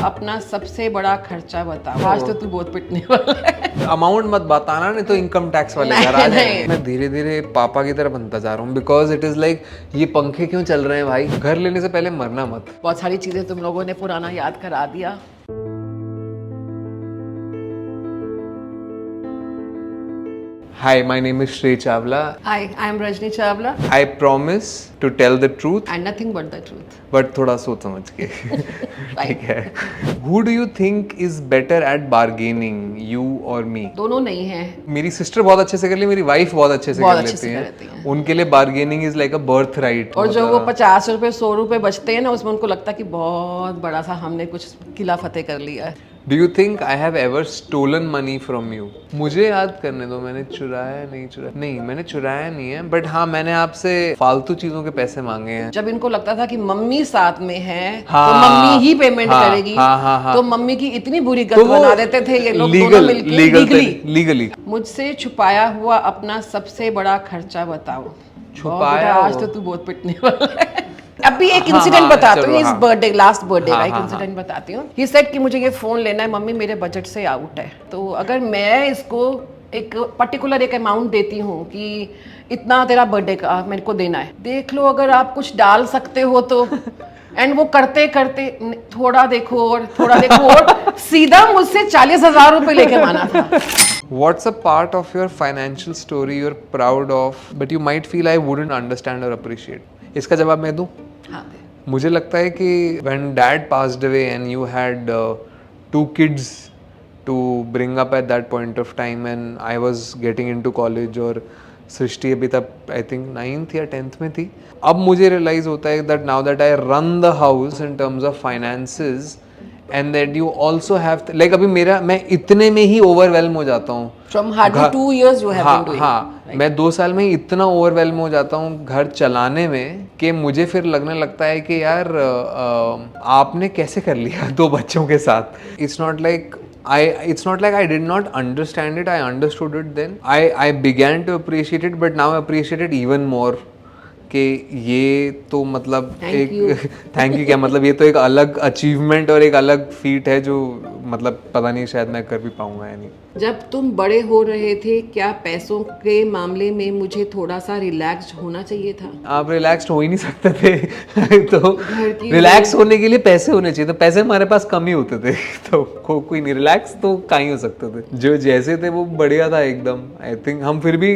अपना सबसे बड़ा खर्चा बताओ। आज तो तू बहुत पिटने वाला है। अमाउंट मत बताना, नहीं तो इनकम टैक्स वाले घर आ जाएंगे। मैं धीरे धीरे पापा की तरह बनता जा रहा हूँ, बिकॉज इट इज लाइक ये पंखे क्यों चल रहे हैं भाई। घर लेने से पहले मरना मत। बहुत सारी चीजें तुम लोगों ने पुराना याद करा दिया। Hi, my name is Shrey Chawla. Hi, I am Rajni Chawla I promise to tell the truth, and nothing but the truth. but थोड़ा सोच समझ के। ठीक है। Who do you think is better at bargaining, you or me? दोनों नहीं है। मेरी सिस्टर बहुत अच्छे से कर ली, मेरी वाइफ बहुत अच्छे से बहुत कर अच्छे लेती से है। कर लेती हैं। उनके लिए bargaining is like a birth right. और जो वो 50 रुपए 100 रुपए बचते हैं ना, उसमें उनको लगता है कि बहुत बड़ा सा हमने कुछ किला फतेह कर लिया है। Do you think I have ever stolen money from you? मुझे याद करने दो, मैंने चुराया नहीं, मैंने चुराया नहीं है, बट हाँ मैंने आपसे फालतू चीजों के पैसे मांगे हैं। जब इनको लगता था कि मम्मी साथ में है हाँ, तो मम्मी ही पेमेंट करेगी, हाँ, तो मम्मी की इतनी बुरी गत तो बना देते थे ये लोग दोनों मिलकर लीगली। मुझसे छुपाया हुआ अपना सबसे बड़ा खर्चा बताओ। छुपाया आज तो तू बहुत पिटने वाला है। अभी एक इंसिडेंट बताती हूँ, इस बर्थडे लास्ट बर्थडे का एक इंसिडेंट बताती हूँ। ही सेड कि मुझे ये फोन लेना है मम्मी, मेरे बजट से आउट है। तो अगर मैं इसको एक पर्टिकुलर एक अमाउंट देती हूँ कि इतना तेरा बर्थडे का मेरे को देना है, देख लो अगर आप कुछ डाल सकते हो तो। एंड वो करते करते थोड़ा देखो और सीधा मुझसे 40,000 रुपए लेके माना था। What's a part of your financial story you're proud of, but you might feel I wouldn't understand or appreciate? इसका जवाब मैं दूं? हाँ। मुझे लगता है कि when dad passed away and you had 2 kids to bring up at that point of time and I was getting into college और सृष्टि अभी तक आई थिंक 9th या 10th में थी। अब मुझे रियलाइज होता है that now that I run the house in terms of finances and that you also have like अभी मैं इतने में ही ओवरवेल्म हो जाता हूँ। From hardly 2 years you have been doing. हाँ, मैं 2 साल में ही इतना ओवरवेल्म हो जाता हूँ घर चलाने में कि मुझे फिर लगने लगता है कि यार आपने कैसे कर लिया 2 बच्चों के साथ। It's not like I did not understand it. I understood it then. I began to appreciate it, but now I appreciate it even more. कि ये तो मतलब थैंक यू क्या मतलब, ये तो एक अलग अचीवमेंट और एक अलग फीट है जो मतलब पता नहीं शायद मैं कर भी पाऊंगा या नहीं। जब तुम बड़े हो रहे थे, क्या पैसों के मामले में मुझे थोड़ा सा रिलैक्स्ड होना चाहिए था? आप रिलैक्स्ड हो ही नहीं सकते थे। तो रिलैक्स होने के लिए पैसे होने चाहिए, तो पैसे हमारे पास कम ही होते थे। तो कोई नहीं, रिलैक्स तो कहीं हो सकते थे। जो जैसे थे वो बढ़िया था एकदम। आई थिंक हम फिर भी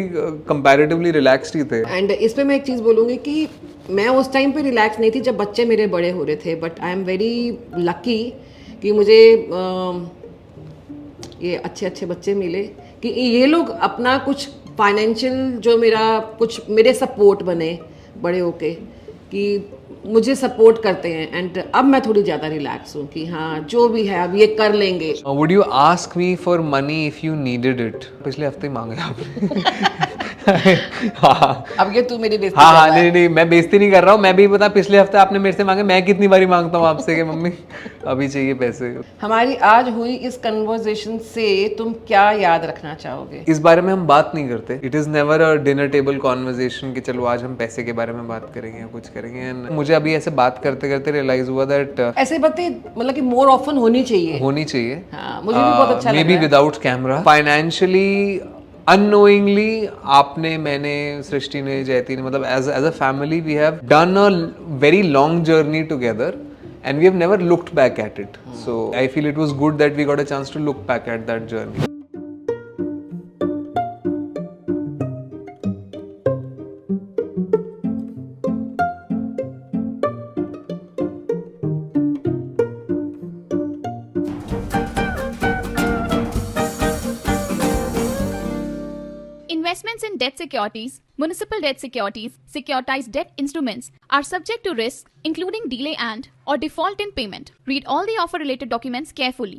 कंपैरेटिवली रिलैक्स्ड ही थे। एंड इस पे मैं एक चीज़ बोलूँगी कि मैं उस टाइम पे रिलैक्स नहीं थी जब बच्चे मेरे बड़े हो रहे थे, but I am very lucky कि मुझे ये अच्छे बच्चे मिले कि ये लोग अपना कुछ फाइनेंशियल जो मेरा कुछ मेरे सपोर्ट बने बड़े होके कि मुझे सपोर्ट करते हैं। एंड अब मैं थोड़ी ज़्यादा रिलैक्स हूँ कि हाँ जो भी है अब ये कर लेंगे। Would you ask me for money if you needed it? पिछले हफ्ते मांगे आपने। हाँ, अब ये तू मेरी बेइज्जती हाँ, नहीं मैं बेइज्जती नहीं कर रहा हूँ। मैं भी बता, पिछले हफ्ते आपने मेरे से मांगे, मैं कितनी बारी मांगता हूँ आपसे कि मम्मी अभी चाहिए पैसे। हमारी आज हुई इस कन्वर्सेशन से तुम क्या याद रखना चाहोगे? इस बारे में हम बात नहीं करते। It is never a dinner table conversation कि चलो आज हम पैसे के बारे में बात करेंगे या कुछ करेंगे। मुझे अभी ऐसे बात करते करते रियलाइज हुआ दैट ऐसे बातें मतलब कि मोर ऑफन होनी चाहिए। हाँ, मुझे भी बहुत अच्छा लग रहा है। Maybe without camera. Financially unknowingly मैंने सृष्टि ने जयती ने मतलब as a family we have done a very long journey together and we have never looked back at it. So I feel it was good that we got a chance to look back at that journey. Investments in debt securities, municipal debt securities, securitized debt instruments are subject to risks including delay and or default in payment. Read all the offer related documents carefully.